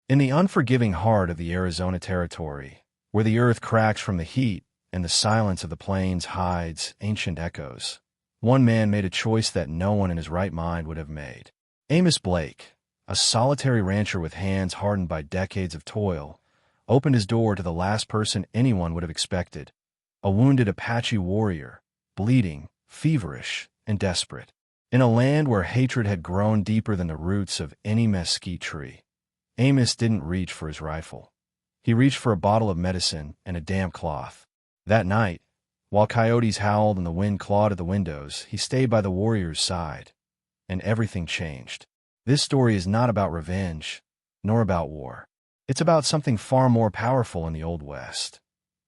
In the unforgiving heart of the Arizona Territory, where the earth cracks from the heat and the silence of the plains hides ancient echoes, one man made a choice that no one in his right mind would have made. Amos Blake, a solitary rancher with hands hardened by decades of toil, opened his door to the last person anyone would have expected, a wounded Apache warrior, bleeding, feverish, and desperate. In a land where hatred had grown deeper than the roots of any mesquite tree, Amos didn't reach for his rifle. He reached for a bottle of medicine and a damp cloth. That night, while coyotes howled and the wind clawed at the windows, he stayed by the warrior's side, and everything changed. This story is not about revenge, nor about war. It's about something far more powerful in the Old West: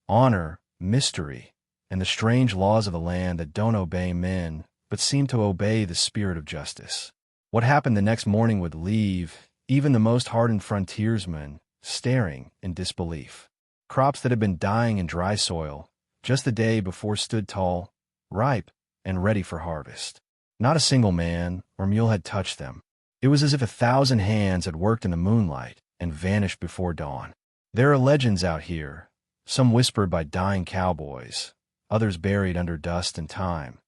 honor, mystery, and the strange laws of the land that don't obey men, but seem to obey the spirit of justice. What happened the next morning would leave even the most hardened frontiersman staring in disbelief. Crops that had been dying in dry soil just the day before stood tall, ripe, and ready for harvest. Not a single man or mule had touched them. It was as if 1,000 hands had worked in the moonlight and vanished before dawn. There are legends out here, some whispered by dying cowboys, others buried under dust and time,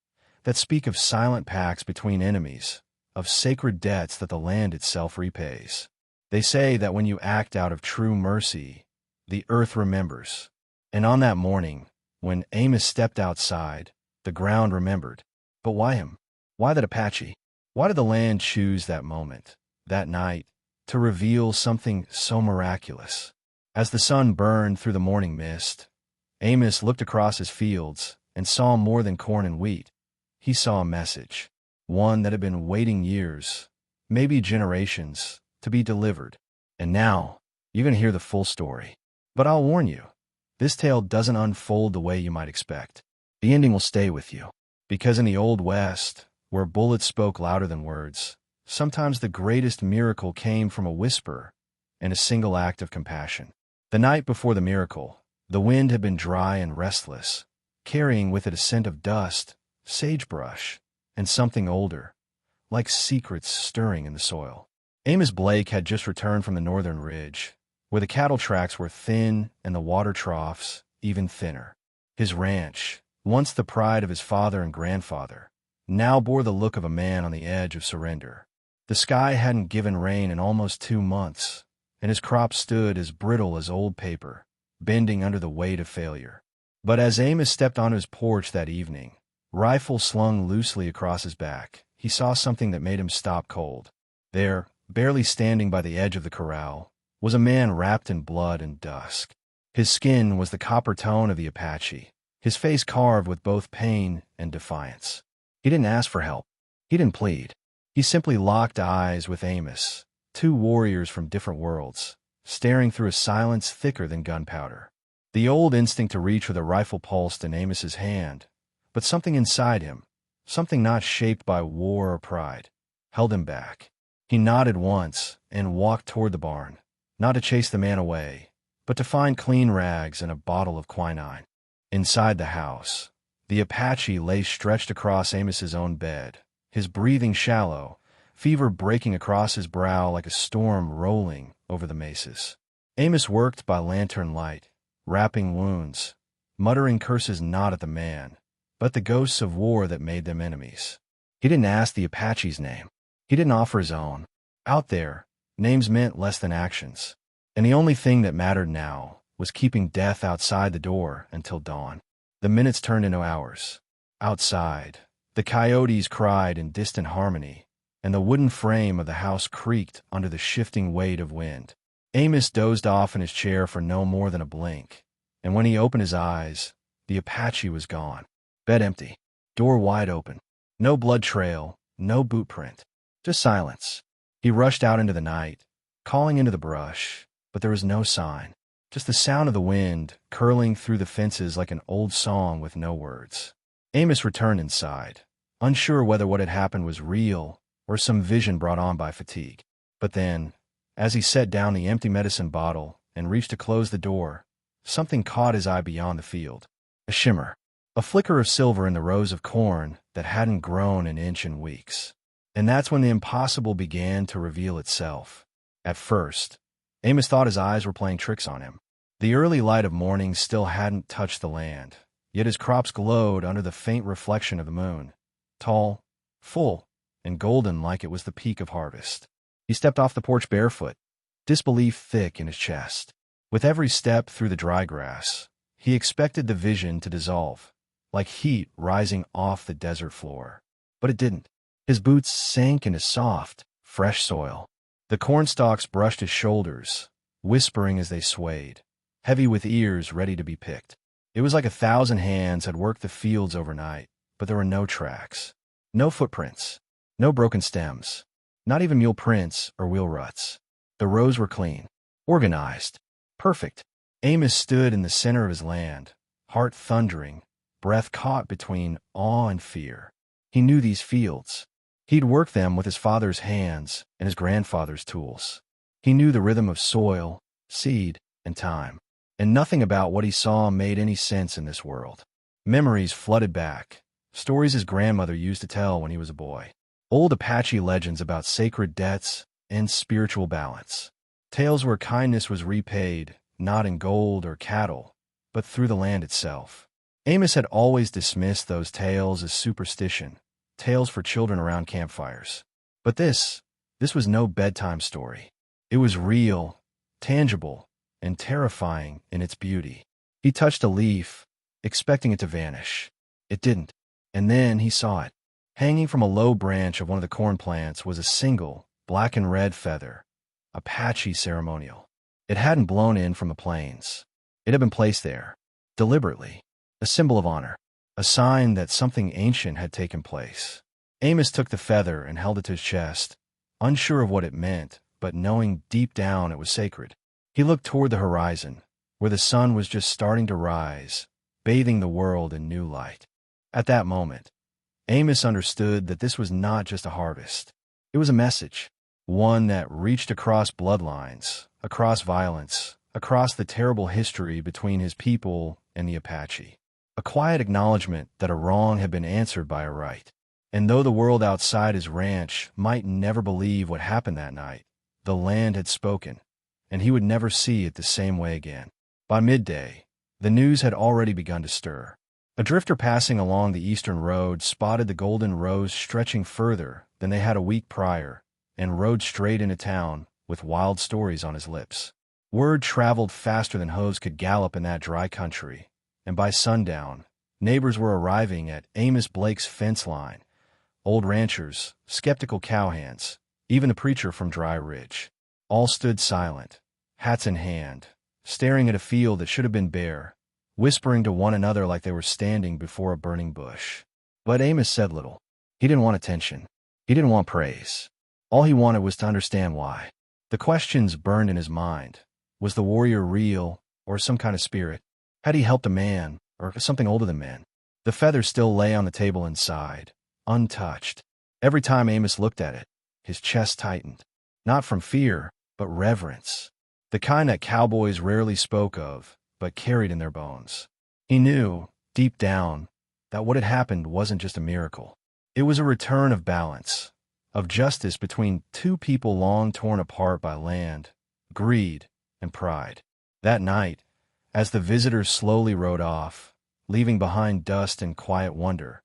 that speak of silent pacts between enemies, of sacred debts that the land itself repays. They say that when you act out of true mercy, the earth remembers. And on that morning, when Amos stepped outside, the ground remembered. But why him? Why that Apache? Why did the land choose that moment, that night, to reveal something so miraculous? As the sun burned through the morning mist, Amos looked across his fields and saw more than corn and wheat. He saw a message, one that had been waiting years, maybe generations, to be delivered. And now, you're going to hear the full story. But I'll warn you, this tale doesn't unfold the way you might expect. The ending will stay with you. Because in the Old West, where bullets spoke louder than words, sometimes the greatest miracle came from a whisper and a single act of compassion. The night before the miracle, the wind had been dry and restless, carrying with it a scent of dust, sagebrush, and something older, like secrets stirring in the soil. Amos Blake had just returned from the northern ridge, where the cattle tracks were thin and the water troughs even thinner. His ranch, once the pride of his father and grandfather, now bore the look of a man on the edge of surrender. The sky hadn't given rain in almost 2 months, and his crop stood as brittle as old paper, bending under the weight of failure. But as Amos stepped onto his porch that evening, rifle slung loosely across his back, he saw something that made him stop cold. There, barely standing by the edge of the corral, was a man wrapped in blood and dusk. His skin was the copper tone of the Apache, his face carved with both pain and defiance. He didn't ask for help. He didn't plead. He simply locked eyes with Amos, two warriors from different worlds, staring through a silence thicker than gunpowder. The old instinct to reach for the rifle pulsed in Amos's hand, but something inside him, something not shaped by war or pride, held him back. He nodded once and walked toward the barn, not to chase the man away, but to find clean rags and a bottle of quinine. Inside the house, the Apache lay stretched across Amos's own bed, his breathing shallow, fever breaking across his brow like a storm rolling over the mesas. Amos worked by lantern light, wrapping wounds, muttering curses not at the man, but the ghosts of war that made them enemies. He didn't ask the Apache's name. He didn't offer his own. Out there, names meant less than actions, and the only thing that mattered now was keeping death outside the door until dawn. The minutes turned into hours. Outside, the coyotes cried in distant harmony, and the wooden frame of the house creaked under the shifting weight of wind. Amos dozed off in his chair for no more than a blink, and when he opened his eyes, the Apache was gone. Bed empty, door wide open. No blood trail, no boot print, just silence. He rushed out into the night, calling into the brush, but there was no sign, just the sound of the wind curling through the fences like an old song with no words. Amos returned inside, unsure whether what had happened was real or some vision brought on by fatigue. But then, as he set down the empty medicine bottle and reached to close the door, something caught his eye beyond the field. A shimmer, a flicker of silver in the rows of corn that hadn't grown an inch in weeks. And that's when the impossible began to reveal itself. At first, Amos thought his eyes were playing tricks on him. The early light of morning still hadn't touched the land, yet his crops glowed under the faint reflection of the moon, tall, full, and golden like it was the peak of harvest. He stepped off the porch barefoot, disbelief thick in his chest. With every step through the dry grass, he expected the vision to dissolve, like heat rising off the desert floor. But it didn't. His boots sank into soft, fresh soil. The cornstalks brushed his shoulders, whispering as they swayed, heavy with ears ready to be picked. It was like 1,000 hands had worked the fields overnight, but there were no tracks, no footprints, no broken stems, not even mule prints or wheel ruts. The rows were clean, organized, perfect. Amos stood in the center of his land, heart thundering, breath caught between awe and fear. He knew these fields. He'd worked them with his father's hands and his grandfather's tools. He knew the rhythm of soil, seed, and time. And nothing about what he saw made any sense in this world. Memories flooded back, stories his grandmother used to tell when he was a boy. Old Apache legends about sacred debts and spiritual balance. Tales where kindness was repaid, not in gold or cattle, but through the land itself. Amos had always dismissed those tales as superstition, tales for children around campfires. But this was no bedtime story. It was real, tangible, and terrifying in its beauty. He touched a leaf, expecting it to vanish. It didn't. And then he saw it. Hanging from a low branch of one of the corn plants was a single, black and red feather, Apache ceremonial. It hadn't blown in from the plains. It had been placed there, deliberately, a symbol of honor, a sign that something ancient had taken place. Amos took the feather and held it to his chest, unsure of what it meant, but knowing deep down it was sacred. He looked toward the horizon, where the sun was just starting to rise, bathing the world in new light. At that moment, Amos understood that this was not just a harvest. It was a message, one that reached across bloodlines, across violence, across the terrible history between his people and the Apache. A quiet acknowledgement that a wrong had been answered by a right. And though the world outside his ranch might never believe what happened that night, the land had spoken, and he would never see it the same way again. By midday, the news had already begun to stir. A drifter passing along the eastern road spotted the golden rows stretching further than they had a week prior, and rode straight into town with wild stories on his lips. Word traveled faster than hooves could gallop in that dry country, and by sundown, neighbors were arriving at Amos Blake's fence line. Old ranchers, skeptical cowhands, even the preacher from Dry Ridge. All stood silent, hats in hand, staring at a field that should have been bare, whispering to one another like they were standing before a burning bush. But Amos said little. He didn't want attention. He didn't want praise. All he wanted was to understand why. The questions burned in his mind. Was the warrior real, or some kind of spirit? Had he helped a man, or something older than man? The feather still lay on the table inside, untouched. Every time Amos looked at it, his chest tightened. Not from fear, but reverence. The kind that cowboys rarely spoke of, but carried in their bones. He knew, deep down, that what had happened wasn't just a miracle. It was a return of balance, of justice between two people long torn apart by land, greed, and pride. That night, as the visitors slowly rode off, leaving behind dust and quiet wonder,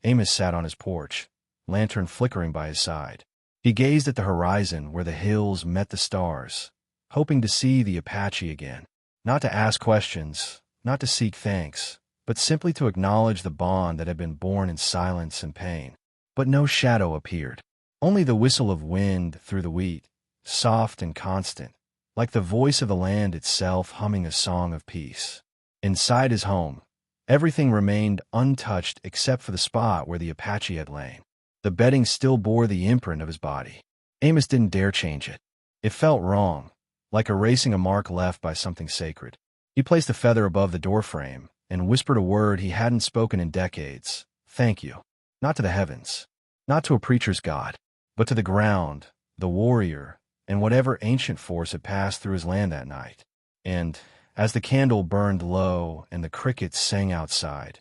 Amos sat on his porch, lantern flickering by his side. He gazed at the horizon where the hills met the stars, hoping to see the Apache again. Not to ask questions, not to seek thanks, but simply to acknowledge the bond that had been born in silence and pain. But no shadow appeared. Only the whistle of wind through the wheat, soft and constant, like the voice of the land itself humming a song of peace. Inside his home, everything remained untouched except for the spot where the Apache had lain. The bedding still bore the imprint of his body. Amos didn't dare change it. It felt wrong, like erasing a mark left by something sacred. He placed the feather above the doorframe and whispered a word he hadn't spoken in decades. Thank you. Not to the heavens, not to a preacher's God, but to the ground, the warrior, and whatever ancient force had passed through his land that night. And, as the candle burned low and the crickets sang outside,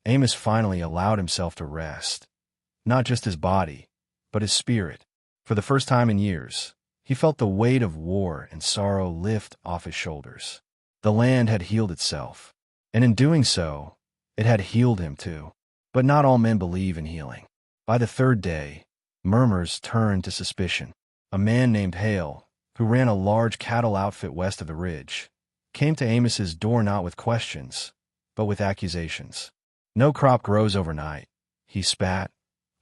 Amos finally allowed himself to rest. Not just his body, but his spirit. For the first time in years, he He felt the weight of war and sorrow lift off his shoulders. The land had healed itself, and in doing so, it had healed him too. But not all men believe in healing. By the third day, murmurs turned to suspicion. A man named Hale, who ran a large cattle outfit west of the ridge, came to Amos's door not with questions, but with accusations. "No crop grows overnight," he spat,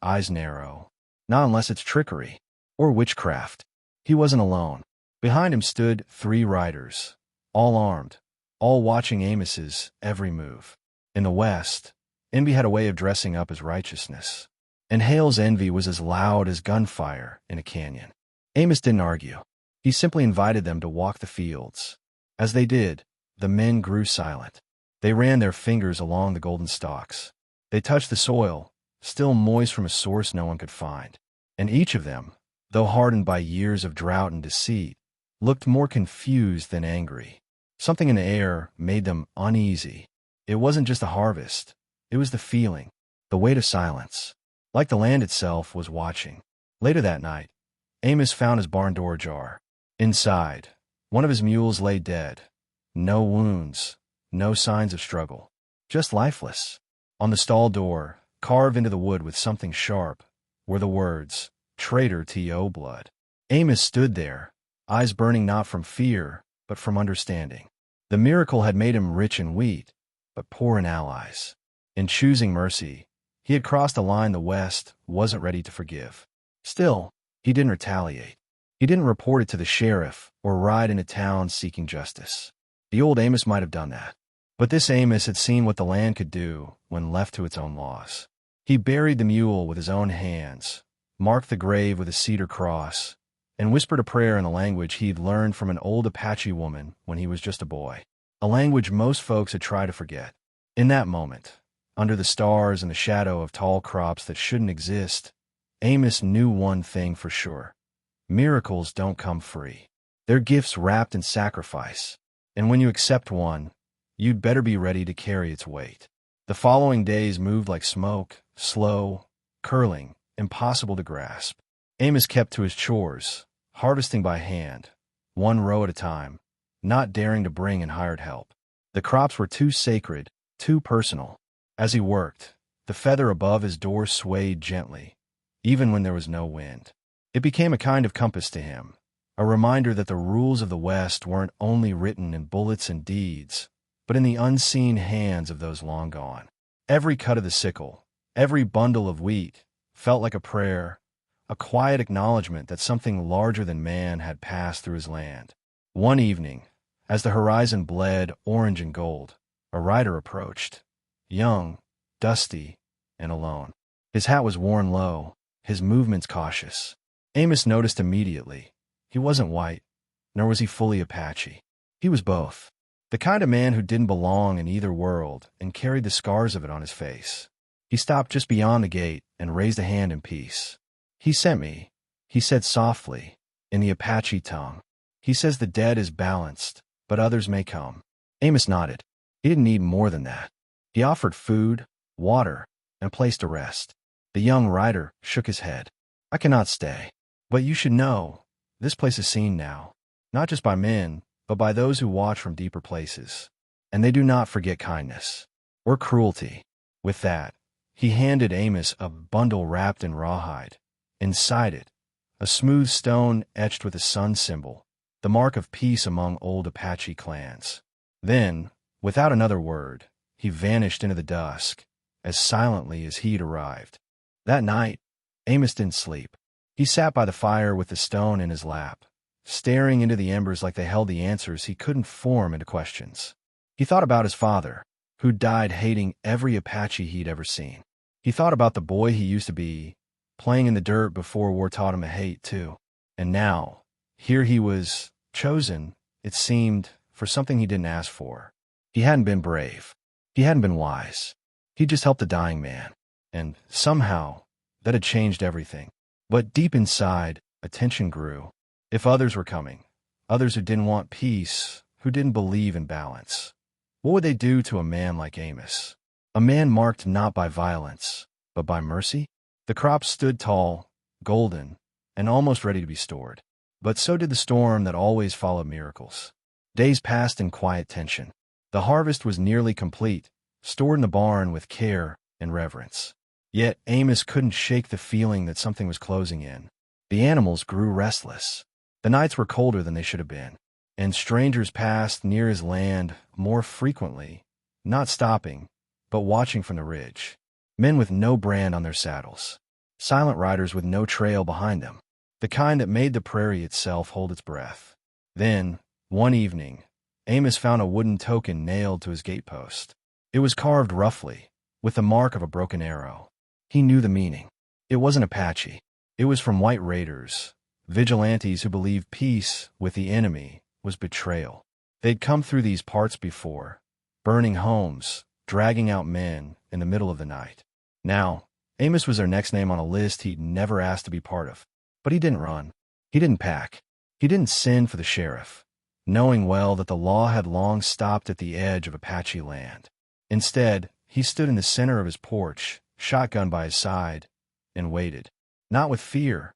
eyes narrow. "Not unless it's trickery or witchcraft." He wasn't alone. Behind him stood 3 riders, all armed, all watching Amos's every move. In the West, envy had a way of dressing up as righteousness, and Hale's envy was as loud as gunfire in a canyon. Amos didn't argue. He simply invited them to walk the fields. As they did, the men grew silent. They ran their fingers along the golden stalks. They touched the soil, still moist from a source no one could find. And each of them, though hardened by years of drought and deceit, looked more confused than angry. Something in the air made them uneasy. It wasn't just a harvest. It was the feeling, the weight of silence, like the land itself was watching. Later that night, Amos found his barn door ajar. Inside, one of his mules lay dead. No wounds, no signs of struggle, just lifeless. On the stall door, carved into the wood with something sharp, were the words, "Traitor to blood." Amos stood there, eyes burning not from fear, but from understanding. The miracle had made him rich in wheat, but poor in allies. In choosing mercy, he had crossed a line the West wasn't ready to forgive. Still, he didn't retaliate. He didn't report it to the sheriff or ride into town seeking justice. The old Amos might have done that. But this Amos had seen what the land could do when left to its own laws. He buried the mule with his own hands, marked the grave with a cedar cross, and whispered a prayer in a language he'd learned from an old Apache woman when he was just a boy, a language most folks had tried to forget. In that moment, under the stars and the shadow of tall crops that shouldn't exist, Amos knew one thing for sure. Miracles don't come free. They're gifts wrapped in sacrifice, and when you accept one, you'd better be ready to carry its weight. The following days moved like smoke, slow, curling, impossible to grasp. Amos kept to his chores, harvesting by hand, one row at a time, not daring to bring in hired help. The crops were too sacred, too personal. As he worked, the feather above his door swayed gently, even when there was no wind. It became a kind of compass to him, a reminder that the rules of the West weren't only written in bullets and deeds, but in the unseen hands of those long gone. Every cut of the sickle, every bundle of wheat, felt like a prayer, a quiet acknowledgement that something larger than man had passed through his land. One evening, as the horizon bled orange and gold, a rider approached, young, dusty, and alone. His hat was worn low, his movements cautious. Amos noticed immediately. He wasn't white, nor was he fully Apache. He was both. The kind of man who didn't belong in either world and carried the scars of it on his face. He stopped just beyond the gate and raised a hand in peace. "He sent me," he said softly, in the Apache tongue. "He says the dead is balanced, but others may come." Amos nodded. He didn't need more than that. He offered food, water, and a place to rest. The young rider shook his head. "I cannot stay. But you should know, this place is seen now, not just by men, but by those who watch from deeper places. And they do not forget kindness or cruelty." With that, he handed Amos a bundle wrapped in rawhide. Inside it, a smooth stone etched with a sun symbol, the mark of peace among old Apache clans. Then, without another word, he vanished into the dusk, as silently as he'd arrived. That night, Amos didn't sleep. He sat by the fire with the stone in his lap, staring into the embers like they held the answers he couldn't form into questions. He thought about his father, who died hating every Apache he'd ever seen. He thought about the boy he used to be, playing in the dirt before war taught him to hate, too. And now, here he was, chosen, it seemed, for something he didn't ask for. He hadn't been brave. He hadn't been wise. He'd just helped a dying man. And, somehow, that had changed everything. But deep inside, a tension grew. If others were coming, others who didn't want peace, who didn't believe in balance, what would they do to a man like Amos? A man marked not by violence, but by mercy? The crops stood tall, golden, and almost ready to be stored. But so did the storm that always followed miracles. Days passed in quiet tension. The harvest was nearly complete, stored in the barn with care and reverence. Yet Amos couldn't shake the feeling that something was closing in. The animals grew restless. The nights were colder than they should have been, and strangers passed near his land more frequently, not stopping, but watching from the ridge. Men with no brand on their saddles. Silent riders with no trail behind them. The kind that made the prairie itself hold its breath. Then, one evening, Amos found a wooden token nailed to his gatepost. It was carved roughly, with the mark of a broken arrow. He knew the meaning. It wasn't Apache. It was from white raiders, vigilantes who believed peace with the enemy was betrayal. They'd come through these parts before, burning homes, dragging out men in the middle of the night. Now, Amos was their next name on a list he'd never asked to be part of. But he didn't run. He didn't pack. He didn't send for the sheriff, knowing well that the law had long stopped at the edge of Apache land. Instead, he stood in the center of his porch, shotgun by his side, and waited. Not with fear,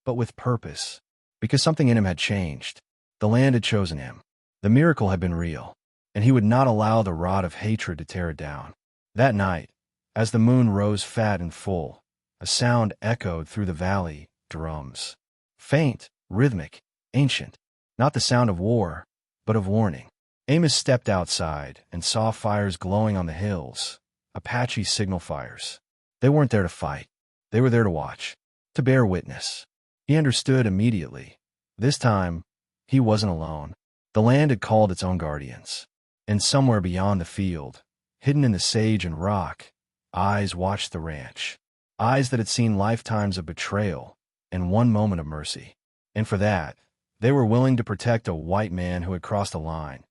but with purpose. Because something in him had changed. The land had chosen him. The miracle had been real, and he would not allow the rod of hatred to tear it down. That night, as the moon rose fat and full, a sound echoed through the valley. Drums. Faint, rhythmic, ancient. Not the sound of war, but of warning. Amos stepped outside and saw fires glowing on the hills. Apache signal fires. They weren't there to fight. They were there to watch. To bear witness. He understood immediately. This time, he wasn't alone. The land had called its own guardians. And somewhere beyond the field, hidden in the sage and rock, eyes watched the ranch. Eyes that had seen lifetimes of betrayal and one moment of mercy. And for that, they were willing to protect a white man who had crossed a line,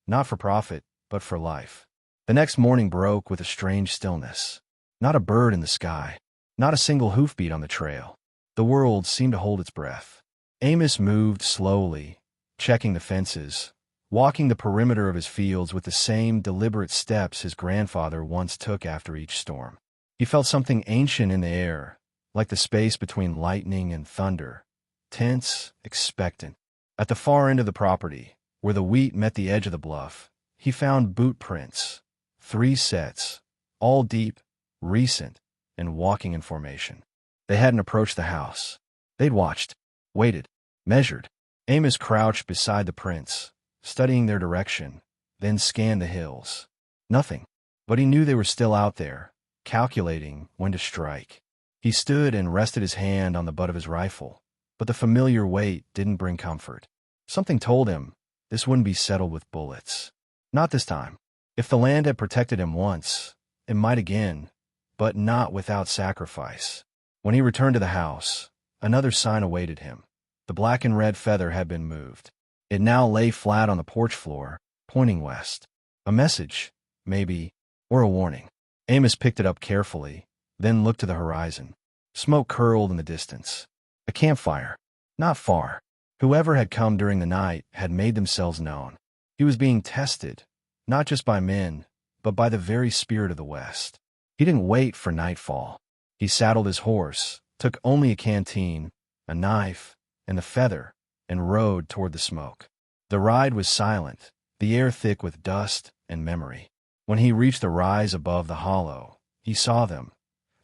not for profit, but for life. The next morning broke with a strange stillness. Not a bird in the sky, not a single hoofbeat on the trail. The world seemed to hold its breath. Amos moved slowly, checking the fences, walking the perimeter of his fields with the same deliberate steps his grandfather once took after each storm. He felt something ancient in the air, like the space between lightning and thunder, tense, expectant. At the far end of the property, where the wheat met the edge of the bluff, he found boot prints, 3 sets, all deep, recent, and walking in formation. They hadn't approached the house. They'd watched, waited, measured. Amos crouched beside the prints, studying their direction, then scanned the hills. Nothing, but he knew they were still out there, calculating when to strike. He stood and rested his hand on the butt of his rifle, but the familiar weight didn't bring comfort. Something told him this wouldn't be settled with bullets. Not this time. If the land had protected him once, it might again, but not without sacrifice. When he returned to the house, another sign awaited him. The black and red feather had been moved. It now lay flat on the porch floor, pointing west. A message, maybe, or a warning. Amos picked it up carefully, then looked to the horizon. Smoke curled in the distance. A campfire. Not far. Whoever had come during the night had made themselves known. He was being tested, not just by men, but by the very spirit of the West. He didn't wait for nightfall. He saddled his horse, took only a canteen, a knife, and the feather, and rode toward the smoke. The ride was silent, the air thick with dust and memory. When he reached the rise above the hollow, he saw them.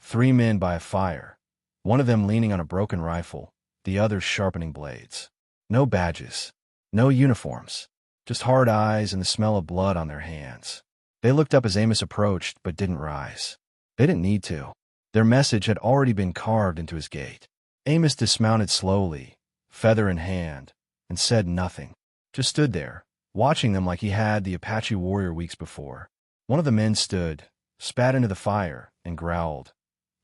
3 men by a fire, one of them leaning on a broken rifle, the other sharpening blades. No badges, no uniforms, just hard eyes and the smell of blood on their hands. They looked up as Amos approached, but didn't rise. They didn't need to. Their message had already been carved into his gait. Amos dismounted slowly, feather in hand, and said nothing. Just stood there, watching them like he had the Apache warrior weeks before. One of the men stood, spat into the fire, and growled,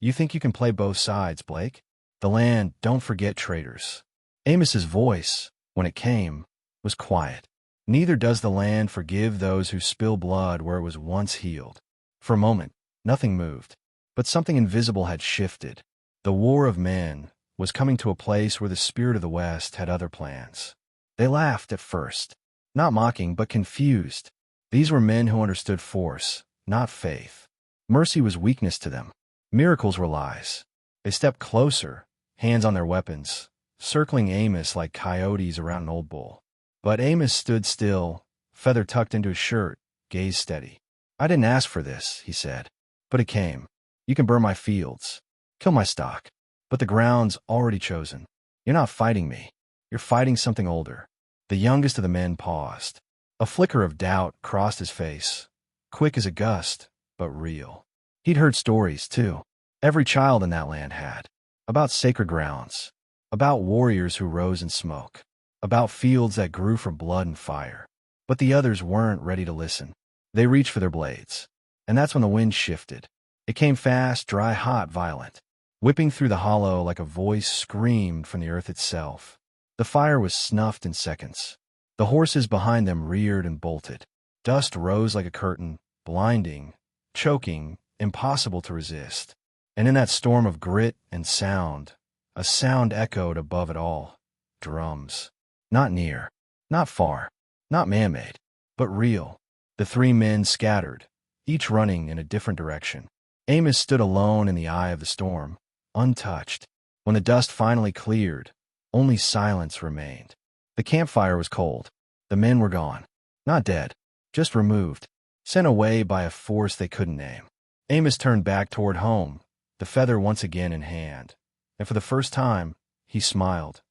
"You think you can play both sides, Blake? The land don't forget traitors." Amos's voice, when it came, was quiet. Neither does the land forgive those who spill blood where it was once healed. For a moment, nothing moved, but something invisible had shifted. The war of men was coming to a place where the spirit of the West had other plans. They laughed at first, not mocking but confused. These were men who understood force, not faith. Mercy was weakness to them. Miracles were lies. They stepped closer, hands on their weapons, circling Amos like coyotes around an old bull. But Amos stood still, feather tucked into his shirt, gaze steady. "I didn't ask for this," he said. "But it came. You can burn my fields, kill my stock, but the ground's already chosen. You're not fighting me. You're fighting something older." The youngest of the men paused. A flicker of doubt crossed his face, quick as a gust, but real. He'd heard stories, too. Every child in that land had. About sacred grounds, about warriors who rose in smoke, about fields that grew from blood and fire. But the others weren't ready to listen. They reached for their blades. And that's when the wind shifted. It came fast, dry, hot, violent. Whipping through the hollow like a voice screamed from the earth itself. The fire was snuffed in seconds. The horses behind them reared and bolted. Dust rose like a curtain, blinding, choking, impossible to resist. And in that storm of grit and sound, a sound echoed above it all. Drums. Not near, not far, not man-made, but real. The three men scattered, each running in a different direction. Amos stood alone in the eye of the storm, untouched. When the dust finally cleared, only silence remained. The campfire was cold. The men were gone. Not dead, just removed, sent away by a force they couldn't name. Amos turned back toward home, the feather once again in hand. And for the first time, he smiled,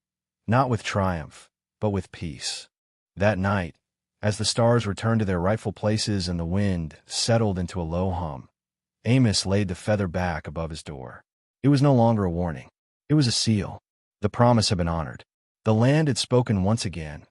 not with triumph, but with peace. That night, as the stars returned to their rightful places and the wind settled into a low hum, Amos laid the feather back above his door. It was no longer a warning. It was a seal. The promise had been honored. The land had spoken once again,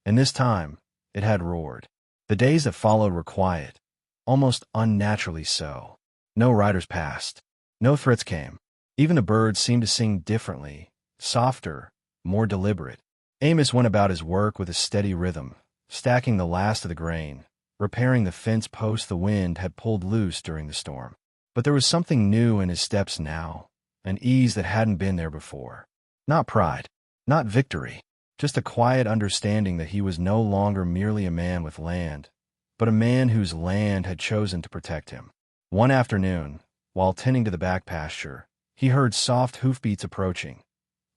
and this time it had roared. The days that followed were quiet, almost unnaturally so. No riders passed. No threats came. Even the birds seemed to sing differently, softer, more deliberate. Amos went about his work with a steady rhythm, stacking the last of the grain, repairing the fence posts the wind had pulled loose during the storm. But there was something new in his steps now, an ease that hadn't been there before. Not pride, not victory, just a quiet understanding that he was no longer merely a man with land, but a man whose land had chosen to protect him. One afternoon, while tending to the back pasture, he heard soft hoofbeats approaching,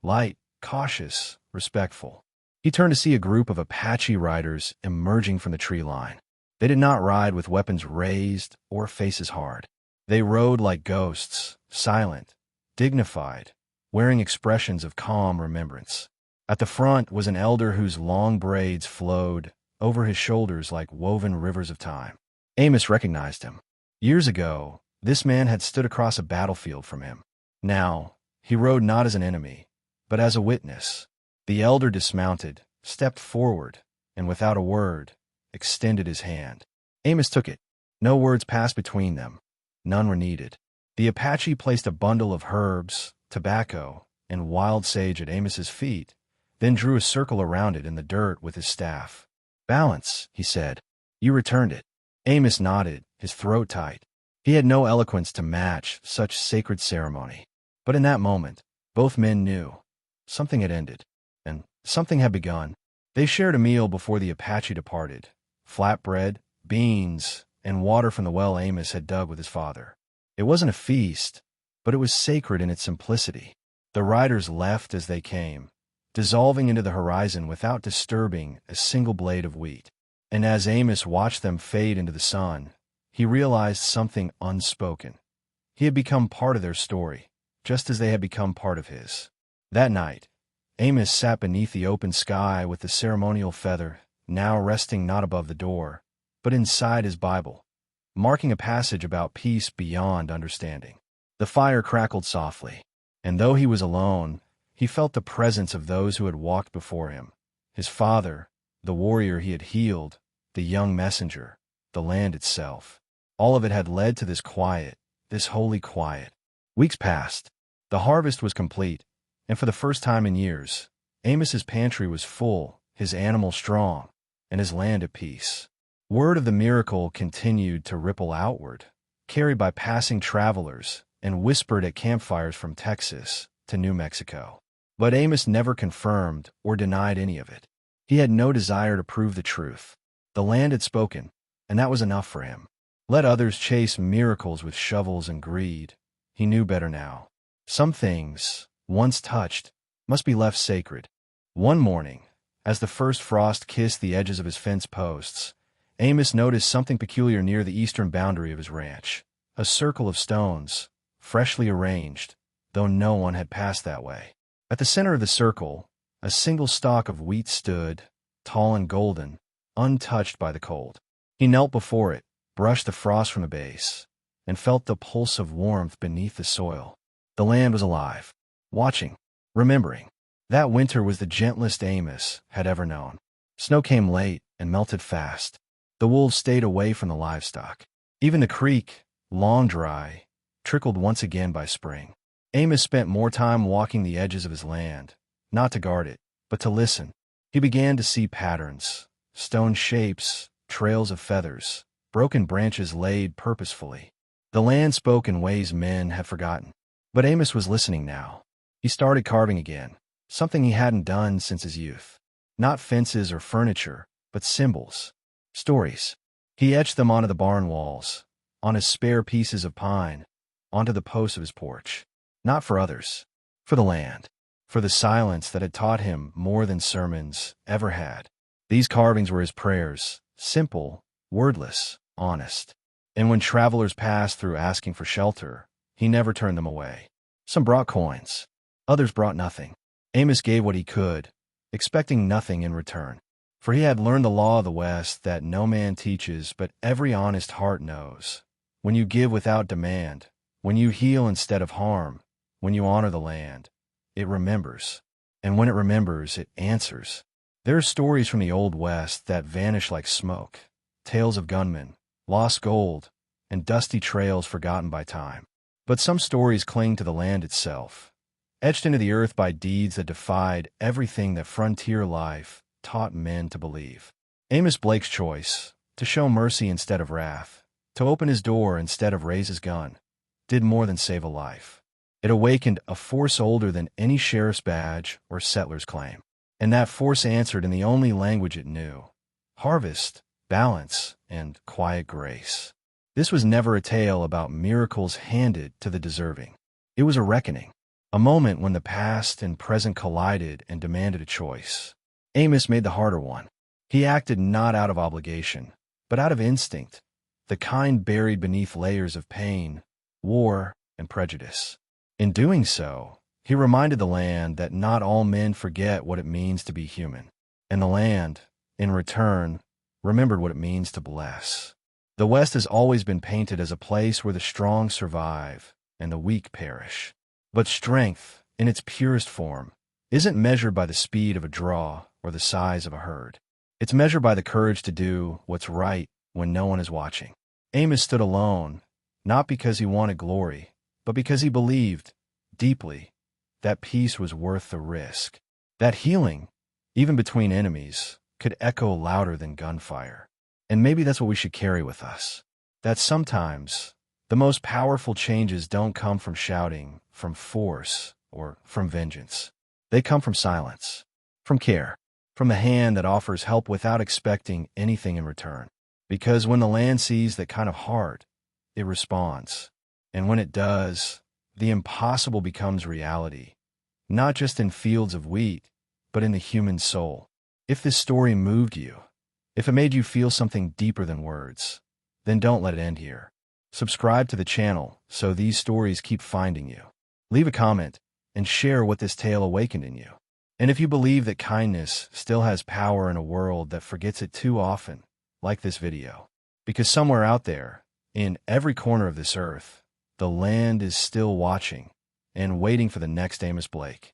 light, cautious, respectful. He turned to see a group of Apache riders emerging from the tree line. They did not ride with weapons raised or faces hard. They rode like ghosts, silent, dignified, wearing expressions of calm remembrance. At the front was an elder whose long braids flowed over his shoulders like woven rivers of time. Amos recognized him. Years ago, this man had stood across a battlefield from him. Now, he rode not as an enemy, but as a witness. The elder dismounted, stepped forward, and without a word, extended his hand. Amos took it. No words passed between them. None were needed. The Apache placed a bundle of herbs, tobacco, and wild sage at Amos's feet, then drew a circle around it in the dirt with his staff. "Balance," he said. "You returned it." Amos nodded, his throat tight. He had no eloquence to match such sacred ceremony. But in that moment, both men knew. Something had ended, and something had begun. They shared a meal before the Apache departed. Flatbread, beans, and water from the well Amos had dug with his father. It wasn't a feast, but it was sacred in its simplicity. The riders left as they came, dissolving into the horizon without disturbing a single blade of wheat. And as Amos watched them fade into the sun, he realized something unspoken. He had become part of their story, just as they had become part of his. That night, Amos sat beneath the open sky with the ceremonial feather, now resting not above the door, but inside his Bible, marking a passage about peace beyond understanding. The fire crackled softly, and though he was alone, he felt the presence of those who had walked before him. His father, the warrior he had healed, the young messenger, the land itself. All of it had led to this quiet, this holy quiet. Weeks passed. The harvest was complete, and for the first time in years, Amos's pantry was full, his animals strong, and his land at peace. Word of the miracle continued to ripple outward, carried by passing travelers and whispered at campfires from Texas to New Mexico. But Amos never confirmed or denied any of it. He had no desire to prove the truth. The land had spoken, and that was enough for him. Let others chase miracles with shovels and greed. He knew better now. Some things, once touched, must be left sacred. One morning, as the first frost kissed the edges of his fence posts, Amos noticed something peculiar near the eastern boundary of his ranch. A circle of stones, freshly arranged, though no one had passed that way. At the center of the circle, a single stalk of wheat stood, tall and golden, untouched by the cold. He knelt before it, brushed the frost from the base, and felt the pulse of warmth beneath the soil. The land was alive, watching, remembering. That winter was the gentlest Amos had ever known. Snow came late and melted fast. The wolves stayed away from the livestock. Even the creek, long dry, trickled once again by spring. Amos spent more time walking the edges of his land, not to guard it, but to listen. He began to see patterns, stone shapes, trails of feathers, broken branches laid purposefully. The land spoke in ways men had forgotten. But Amos was listening now. He started carving again, something he hadn't done since his youth. Not fences or furniture, but symbols, stories. He etched them onto the barn walls, on his spare pieces of pine, onto the posts of his porch. Not for others, for the land, for the silence that had taught him more than sermons ever had. These carvings were his prayers, simple, wordless, honest. And when travelers passed through asking for shelter, he never turned them away. Some brought coins, others brought nothing. Amos gave what he could, expecting nothing in return. For he had learned the law of the West that no man teaches, but every honest heart knows. When you give without demand, when you heal instead of harm, when you honor the land, it remembers. And when it remembers, it answers. There are stories from the Old West that vanish like smoke, tales of gunmen, lost gold, and dusty trails forgotten by time. But some stories cling to the land itself, etched into the earth by deeds that defied everything that frontier life taught men to believe. Amos Blake's choice, to show mercy instead of wrath, to open his door instead of raise his gun, did more than save a life. It awakened a force older than any sheriff's badge or settler's claim. And that force answered in the only language it knew: harvest, balance, and quiet grace. This was never a tale about miracles handed to the deserving. It was a reckoning, a moment when the past and present collided and demanded a choice. Amos made the harder one. He acted not out of obligation, but out of instinct, the kind buried beneath layers of pain, war, and prejudice. In doing so, he reminded the land that not all men forget what it means to be human. And the land, in return, remembered what it means to bless. The West has always been painted as a place where the strong survive and the weak perish. But strength, in its purest form, isn't measured by the speed of a draw or the size of a herd. It's measured by the courage to do what's right when no one is watching. Amos stood alone, not because he wanted glory, but because he believed, deeply, that peace was worth the risk. That healing, even between enemies, could echo louder than gunfire. And maybe that's what we should carry with us. That sometimes, the most powerful changes don't come from shouting, from force, or from vengeance. They come from silence, from care, from the hand that offers help without expecting anything in return. Because when the land sees that kind of heart, it responds. And when it does, the impossible becomes reality, not just in fields of wheat, but in the human soul. If this story moved you, if it made you feel something deeper than words, then don't let it end here. Subscribe to the channel so these stories keep finding you. Leave a comment and share what this tale awakened in you. And if you believe that kindness still has power in a world that forgets it too often, like this video. Because somewhere out there, in every corner of this earth, the land is still watching and waiting for the next Amos Blake.